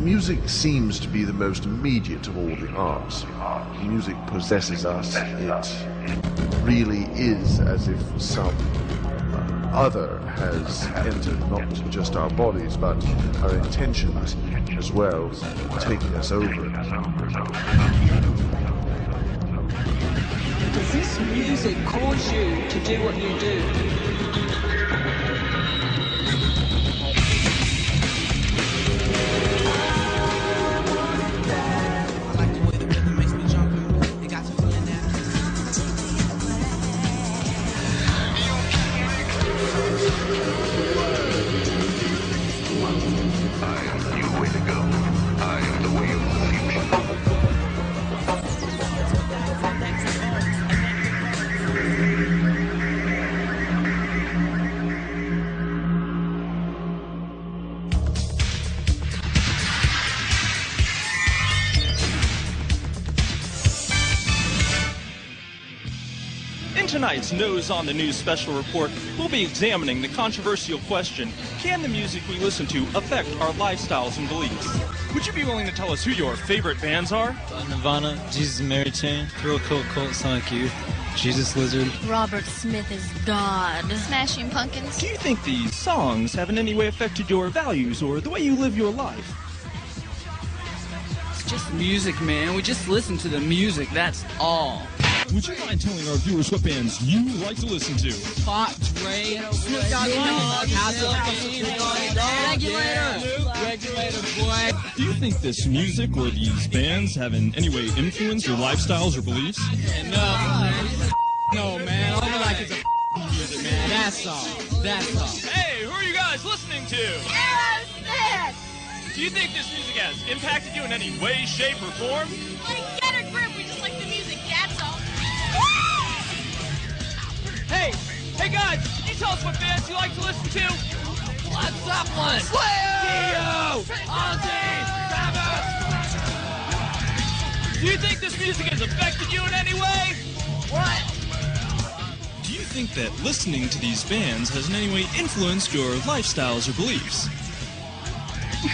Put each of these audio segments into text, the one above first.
Music seems to be the most immediate of all the arts. Music possesses us. It really is as if some other has entered not just our bodies, but our intentions as well, taking us over. Does this music cause you to do what you do? In tonight's Nose on the News special report, we'll be examining the controversial question, can the music we listen to affect our lifestyles and beliefs? Would you be willing to tell us who your favorite bands are? Nirvana, Jesus and Mary Chain, Thrill Cult, Sonic Youth, Jesus Lizard. Robert Smith is God. Smashing Pumpkins. Do you think these songs have in any way affected your values or the way you live your life? It's just music, man. We just listen to the music, that's all. Would you mind telling our viewers what bands you like to listen to? Pop, Dre, Snoop Dogg, Regulator, boy. Do you think this music or these bands have in any way influenced your lifestyles or beliefs? No, man. All we like is music, man. That's all. That's all. Hey, who are you guys listening to? Aerosmith! Do you think this music has impacted you in any way, shape, or form? Like, get a grip, we just like the music, that's all. Hey guys, can you tell us what bands you like to listen to? Led Zeppelin, Slayer, Dio, Ozzy, Sabbath. Do you think this music has affected you in any way? What? Do you think that listening to these bands has in any way influenced your lifestyles or beliefs?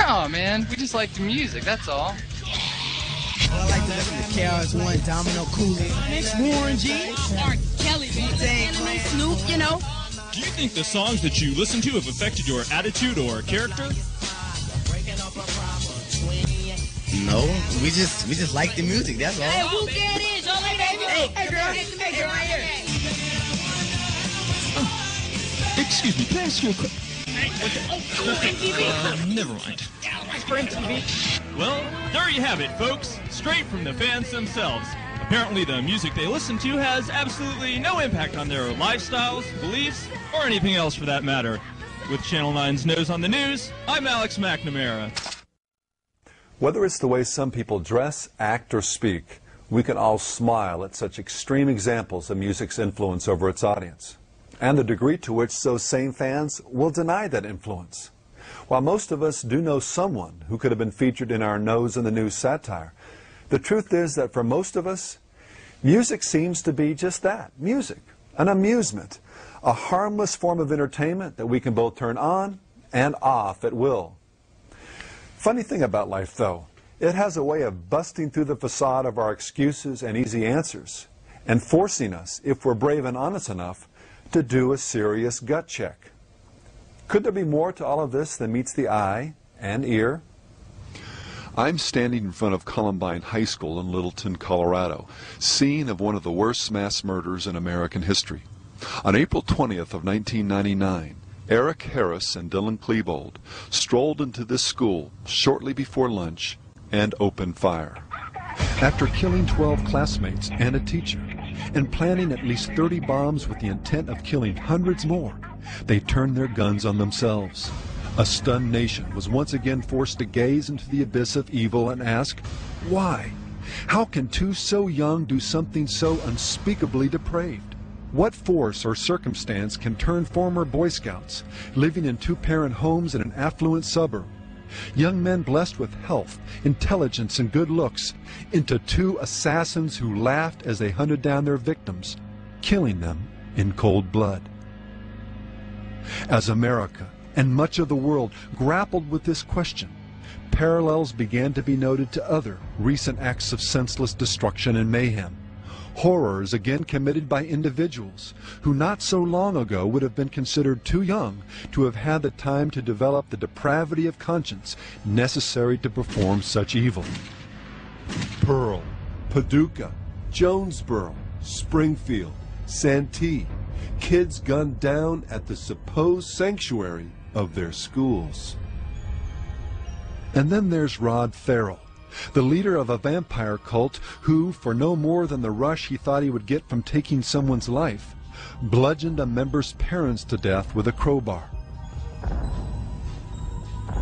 No, man. We just like the music, that's all. I like to listen to KRS-One, Domino, Cooley, Warren G, R. Kelly, Snoop, you know. Do you think the songs that you listen to have affected your attitude or character? No, we just like the music, that's all. Hey, who get it? Don't let baby. Hey, girl. Hey, right here. Excuse me, can I ask you a question? MTV. Never mind. For MTV. Well, there you have it, folks. Straight from the fans themselves. Apparently the music they listen to has absolutely no impact on their lifestyles, beliefs, or anything else for that matter. With Channel 9's Nose on the News, I'm Alex McNamara. Whether it's the way some people dress, act, or speak, we can all smile at such extreme examples of music's influence over its audience, and the degree to which those same fans will deny that influence. While most of us do know someone who could have been featured in our Nose in the News satire, the truth is that for most of us, music seems to be just that, music, an amusement, a harmless form of entertainment that we can both turn on and off at will. Funny thing about life, though, it has a way of busting through the facade of our excuses and easy answers and forcing us, if we're brave and honest enough, to do a serious gut check. Could there be more to all of this than meets the eye and ear? I'm standing in front of Columbine High School in Littleton, Colorado, scene of one of the worst mass murders in American history. On April 20th of 1999, Eric Harris and Dylan Klebold strolled into this school shortly before lunch and opened fire. After killing 12 classmates and a teacher, and planning at least 30 bombs with the intent of killing hundreds more, they turned their guns on themselves. A stunned nation was once again forced to gaze into the abyss of evil and ask, why? How can two so young do something so unspeakably depraved? What force or circumstance can turn former Boy Scouts living in two-parent homes in an affluent suburb, young men blessed with health, intelligence, and good looks, into two assassins who laughed as they hunted down their victims, killing them in cold blood? As America and much of the world grappled with this question, parallels began to be noted to other recent acts of senseless destruction and mayhem. Horrors again committed by individuals who not so long ago would have been considered too young to have had the time to develop the depravity of conscience necessary to perform such evil. Pearl, Paducah, Jonesboro, Springfield, Santee, kids gunned down at the supposed sanctuary of their schools. And then there's Rod Farrell, the leader of a vampire cult who, for no more than the rush he thought he would get from taking someone's life, bludgeoned a member's parents to death with a crowbar.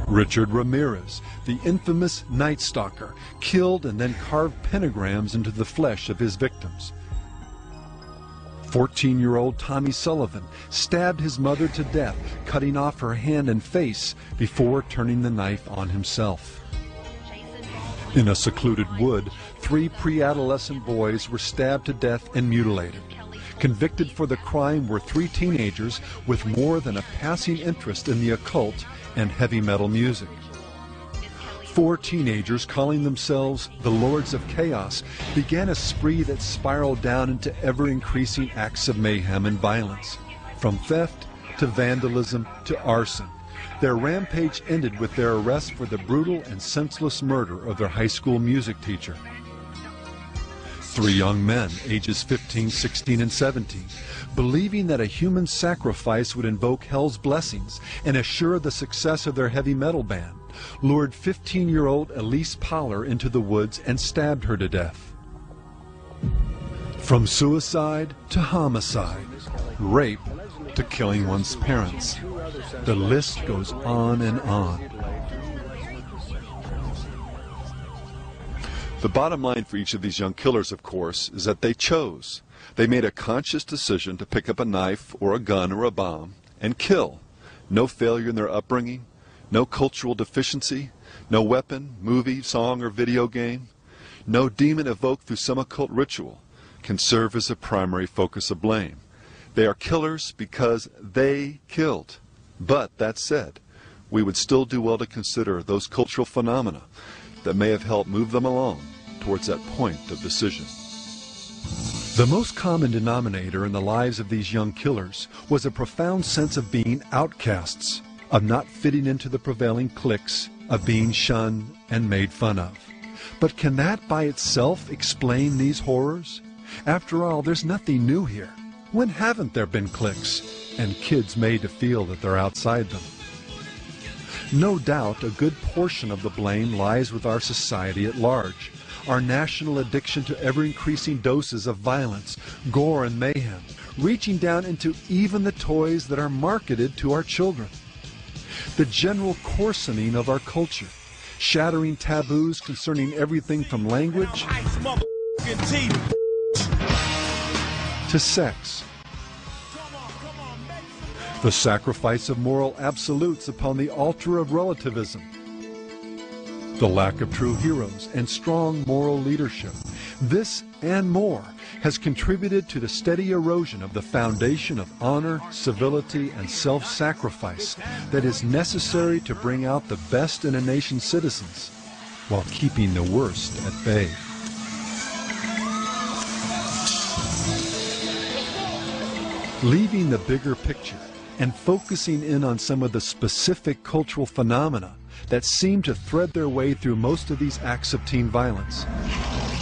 Richard Ramirez, the infamous Night Stalker, killed and then carved pentagrams into the flesh of his victims. 14-year-old Tommy Sullivan stabbed his mother to death, cutting off her hand and face before turning the knife on himself. In a secluded wood, 3 pre-adolescent boys were stabbed to death and mutilated. Convicted for the crime were 3 teenagers with more than a passing interest in the occult and heavy metal music. 4 teenagers calling themselves the Lords of Chaos began a spree that spiraled down into ever-increasing acts of mayhem and violence. From theft to vandalism to arson, their rampage ended with their arrest for the brutal and senseless murder of their high school music teacher. 3 young men, ages 15, 16, and 17, believing that a human sacrifice would invoke hell's blessings and assure the success of their heavy metal band, lured 15-year-old Elise Poller into the woods and stabbed her to death. From suicide to homicide, rape to killing one's parents, the list goes on and on. The bottom line for each of these young killers, of course, is that they chose. They made a conscious decision to pick up a knife or a gun or a bomb and kill. No failure in their upbringing, no cultural deficiency, no weapon, movie, song, or video game, no demon evoked through some occult ritual can serve as a primary focus of blame. They are killers because they killed. But, that said, we would still do well to consider those cultural phenomena that may have helped move them along towards that point of decision. The most common denominator in the lives of these young killers was a profound sense of being outcasts, of not fitting into the prevailing cliques, of being shunned and made fun of. But can that by itself explain these horrors? After all, there's nothing new here. When haven't there been cliques and kids made to feel that they're outside them? No doubt a good portion of the blame lies with our society at large, our national addiction to ever-increasing doses of violence, gore, and mayhem, reaching down into even the toys that are marketed to our children. The general coarsening of our culture, shattering taboos concerning everything from language to sex. The sacrifice of moral absolutes upon the altar of relativism. The lack of true heroes and strong moral leadership. This and more has contributed to the steady erosion of the foundation of honor, civility, and self-sacrifice that is necessary to bring out the best in a nation's citizens while keeping the worst at bay. Leaving the bigger picture and focusing in on some of the specific cultural phenomena that seem to thread their way through most of these acts of teen violence.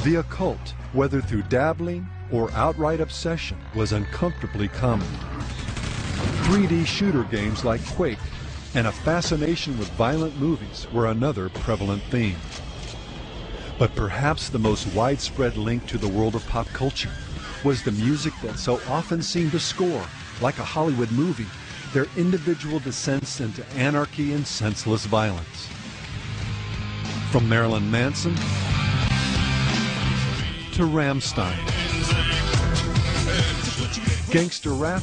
The occult, whether through dabbling or outright obsession, was uncomfortably common. 3D shooter games like Quake and a fascination with violent movies were another prevalent theme. But perhaps the most widespread link to the world of pop culture was the music that so often seemed to score, like a Hollywood movie, their individual descents into anarchy and senseless violence. From Marilyn Manson to Rammstein, gangster rap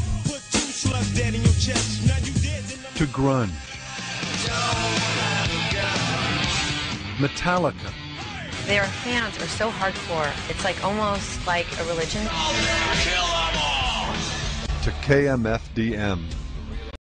to grunge, Metallica. Their fans are so hardcore, it's like almost like a religion. To KMFDM.